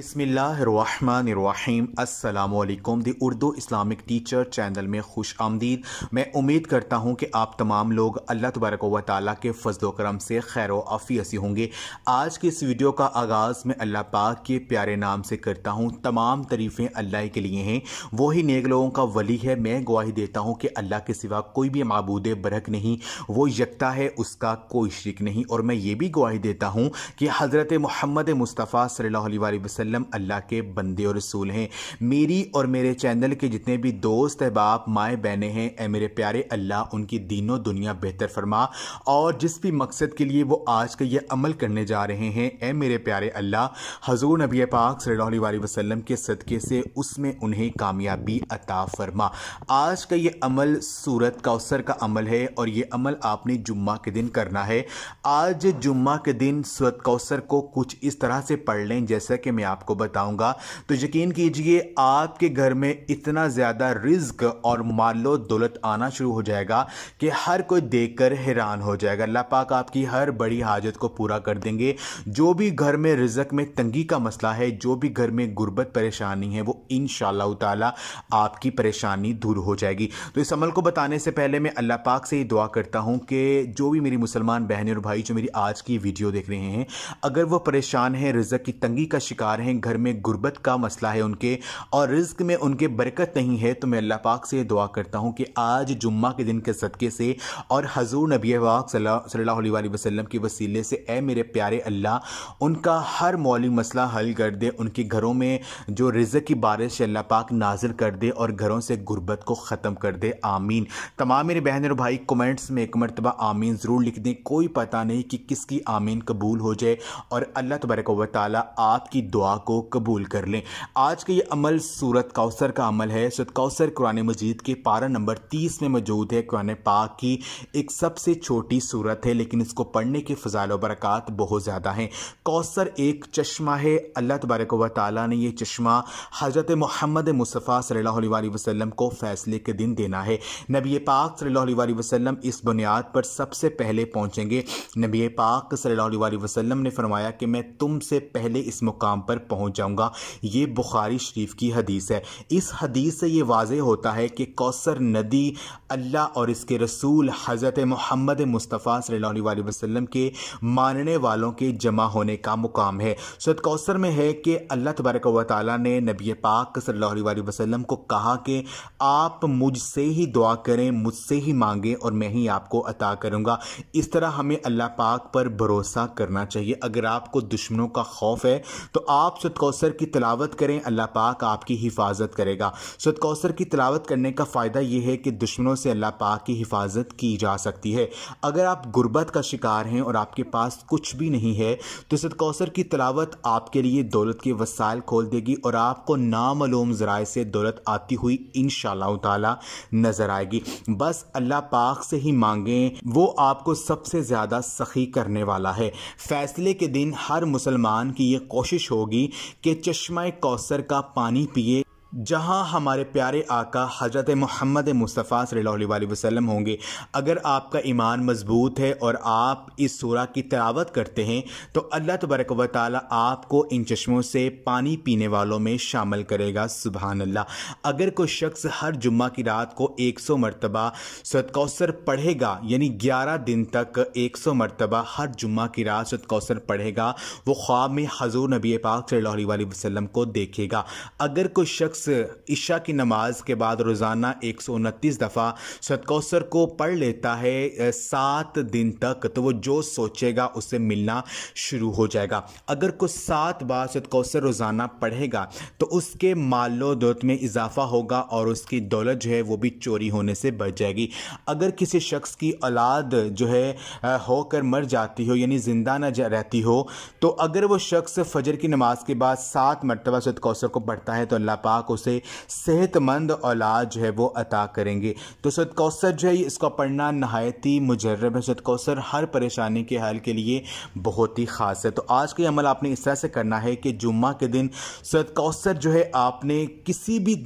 बिस्मिल्लाहिर्रहमानिर्रहीम अस्सलामुअलैकुम। दी Urdu Islamic teacher channel में खुश आमदीद। मैं उम्मीद करता हूँ कि आप तमाम लोग अल्लाह तबारक व तआला के फजल करम से खैर आफियत से होंगे। आज की इस वीडियो का आगाज़ मैं अल्लाह पाक के प्यारे नाम से करता हूँ। तमाम तारीफ़ें अल्लाह के लिए हैं, वही नेक लोगों का वली है। मैं गवाही देता हूँ कि अल्लाह के सिवा कोई भी माबूद बरहक नहीं, वो यकता है, उसका कोई शरीक नहीं। और मैं ये भी गवाही देता हूँ कि हज़रत मोहम्मद मुस्तफ़ा सल्लल्लाहु अलैहि वसल्लम अल्लाह के बंदे और रसूल हैं। मेरी और मेरे चैनल के जितने भी दोस्त अहबाब माएँ बहनें हैं, ए मेरे प्यारे अल्लाह उनकी दीनों दुनिया बेहतर फरमा। और जिस भी मकसद के लिए वो आज का ये अमल करने जा रहे हैं, ए मेरे प्यारे अल्लाह हजूर नबी पाक सल्लल्लाहु अलैहि वसल्लम के सदक़े से उसमें उन्हें कामयाबी अता फरमा। आज का ये अमल सूरत कौसर का अमल है और ये अमल आपने जुम्मा के दिन करना है। आज जुम्मा के दिन सूरत कौसर को कुछ इस तरह से पढ़ लें जैसा कि मैं आपको बताऊंगा, तो यकीन कीजिए आपके घर में इतना ज़्यादा रिज्क और मालो दौलत आना शुरू हो जाएगा कि हर कोई देखकर हैरान हो जाएगा। अल्लाह पाक आपकी हर बड़ी हाजत को पूरा कर देंगे। जो भी घर में रिज्क में तंगी का मसला है, जो भी घर में गुर्बत परेशानी है, वो इंशाअल्लाह ताला आपकी परेशानी दूर हो जाएगी। तो इस अमल को बताने से पहले मैं अल्लाह पाक से ही दुआ करता हूँ कि जो भी मेरी मुसलमान बहनें और भाई जो मेरी आज की वीडियो देख रहे हैं, अगर वो परेशान हैं, रिज्क की तंगी का शिकार हैं, घर में गुर्बत का मसला है उनके और रिज्क में उनके बरकत नहीं है, तो मैं अल्लाह पाक से दुआ करता हूँ कि आज जुम्मा के दिन के सदक़े से और हजूर नबी पाक सल्लल्लाहु अलैहि वसल्लम के वसीले से ए मेरे प्यारे अल्लाह उनका हर मौलिक मसला हल कर दे। उनके घरों में जो रिज्क की बारिश अल्लाह पाक नाजिल कर दे और घरों से गुर्बत को ख़त्म कर दे। आमीन। तमाम मेरे बहन और भाई कमेंट्स में एक मरतबा आमीन ज़रूर लिख दें। कोई पता नहीं कि किसकी आमीन कबूल हो जाए और अल्लाह तबारक व तआला आपकी दुआ को कबूल कर लें। आज का ये अमल सूरत कौसर का अमल है। सूरत कौसर कुरान मजीद के पारा नंबर 30 में मौजूद है। कुरान पाक की एक सबसे छोटी सूरत है, लेकिन इसको पढ़ने के फ़ज़ाइल व बरक़ात बहुत ज़्यादा हैं। कौसर एक चश्मा है। अल्लाह तबारक व तआला ने यह चश्मा हज़रत मोहम्मद मुस्तफ़ा सल्लल्लाहु अलैहि वसल्लम को फ़ैसले के दिन देना है। नबी पाक सल्लल्लाहु अलैहि वसल्लम इस बुनियाद पर सबसे पहले पहुँचेंगे। नबी पाक सल्लल्लाहु अलैहि वसल्लम ने फरमाया कि मैं तुमसे पहले इस मुकाम पर पहुँच जाऊँगा। ये बुखारी शरीफ की हदीस है। इस हदीस से ये वाज़े होता है कि कौसर नदी अल्लाह और इसके रसूल हज़रत मोहम्मद मुस्तफ़ा सल्लल्लाहु अलैहि वसल्लम के मानने वालों के जमा होने का मुकाम है। सूरत कौसर में है कि अल्लाह तबारक व तआला ने नबी पाक सल्लल्लाहु अलैहि वसल्लम को कहा कि आप मुझसे ही दुआ करें, मुझसे ही मांगें और मैं ही आपको अता करूँगा। इस तरह हमें अल्लाह पाक पर भरोसा करना चाहिए। अगर आपको दुश्मनों का खौफ है तो आप सूरत कौसर की तिलावत करें, अल्लाह पाक आपकी हिफाजत करेगा। सूरत कौसर की तिलावत करने का फ़ायदा यह है कि दुश्मनों से अल्लाह पाक की हिफाजत की जा सकती है। अगर आप गुर्बत का शिकार हैं और आपके पास कुछ भी नहीं है, तो सूरत कौसर की तिलावत आपके लिए दौलत के वसाइल खोल देगी और आपको नामालूम ज़राए से दौलत आती हुई इंशाअल्लाह ताला नज़र आएगी। बस अल्लाह पाक से ही मांगें, वो आपको सबसे ज़्यादा सखी करने वाला है। फैसले के दिन हर मुसलमान की ये कोशिश होगी कि चश्मा कौसर का पानी पिए जहां हमारे प्यारे आका हज़रत मोहम्मद मुस्तफ़ा सल्लल्लाहु अलैहि वसल्लम होंगे। अगर आपका ईमान मजबूत है और आप इस सूरा की तिलावत करते हैं, तो अल्लाह तबारक व तआला आपको इन चश्मों से पानी पीने वालों में शामिल करेगा। सुभान अल्लाह। अगर कोई शख्स हर जुम्मा की रात को 100 मरतबा सूरत कौसर पढ़ेगा, यानी 11 दिन तक 100 मरतबा हर जुम्मा की रात सूरत कौसर पढ़ेगा, वो ख्वाब में हजूर नबी पाक सल्लल्लाहु अलैहि वसल्लम को देखेगा। अगर कोई शख्स इशा की नमाज के बाद रोज़ाना 129 दफ़ा सूरत कौसर को पढ़ लेता है 7 दिन तक, तो वो जो सोचेगा उससे मिलना शुरू हो जाएगा। अगर कुछ 7 बार सूरत कौसर रोज़ाना पढ़ेगा तो उसके मालो दौलत में इजाफा होगा और उसकी दौलत जो है वो भी चोरी होने से बच जाएगी। अगर किसी शख्स की औलाद जो है होकर मर जाती हो, यानी ज़िंदा न रहती हो, तो अगर वो शख्स फजर की नमाज के बाद 7 मरतबा सूरत कौसर को पढ़ता है तो अल्लाह पाक उसे सेहतमंद औलाद जो है वो अता करेंगे। तो सूरत कौसर जो है इसका पढ़ना नहायत ही मुजर्रब है। सूरत कौसर हर परेशानी के हल के लिए बहुत ही ख़ास है। तो आज का अमल आपने इस तरह से करना है कि जुम्मा के दिन सूरत कौसर जो है आपने किसी भी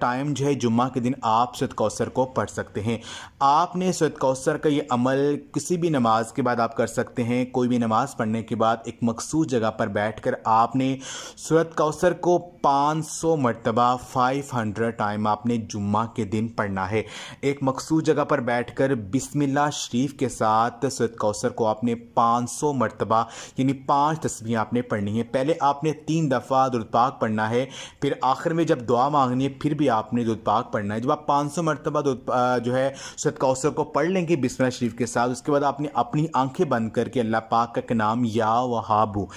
टाइम जो है जुम्मा के दिन आप सूरत कौसर को पढ़ सकते हैं। आपने सूरत कौसर का ये अमल किसी भी नमाज के बाद आप कर सकते हैं। कोई भी नमाज पढ़ने के बाद एक मखसूस जगह पर बैठकर आपने सूरत कौसर को 500 मरतबा 500 टाइम आपने जुम्मा के दिन पढ़ना है। एक मखसूस जगह पर बैठकर बिस्मिल्लाह शरीफ के साथ सूरत कौसर को आपने 500 मरतबा यानी 5 तस्बीह आपने पढ़नी है। पहले आपने 3 दफ़ा दुरूद पाक पढ़ना है, फिर आखिर में जब दुआ मांगनी है फिर भी आपने दुरूद पाक पढ़ना है। जब आप 500 मरतबा जो है सूरत कौसर को पढ़ लेंगे बिस्मिल्लाह शरीफ के साथ, उसके बाद आपने अपनी आंखें बंद करके अल्लाह पाक का नाम या वहाबू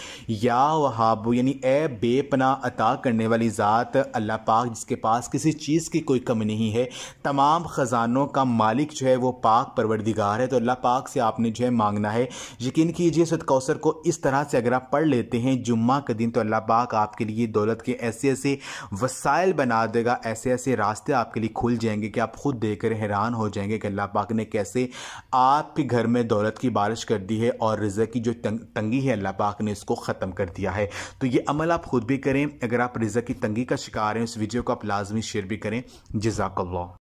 यानी ए बेपनाह अता करने वाली ज़ात अल्लाह पाक जिसके पास किसी चीज़ की कोई कमी नहीं है, तमाम ख़जानों का मालिक जो है वो पाक परवरदिगार है। तो अल्लाह पाक से आपने जो है मांगना है। यकीन कीजिए सूरत कौसर को इस तरह से अगर आप पढ़ लेते हैं जुम्मा के दिन तो अल्लाह पाक आपके लिए दौलत के ऐसे ऐसे वसाइल बना देगा, ऐसे ऐसे रास्ते आपके लिए खुल जाएंगे कि आप खुद देखकर हैरान हो जाएंगे कि अल्लाह पाक ने कैसे आपके घर में दौलत की बारिश कर दी है और रिज़्क़ की जो तंगी है अल्लाह पाक ने इसको ख़त्म कर दिया है। तो ये अमल आप खुद भी करें। अगर आप रिज़्क़ की तंगी का शिकार हैं इस वीडियो को आप लाजमी शेयर भी करें। जज़ाकल्लाह।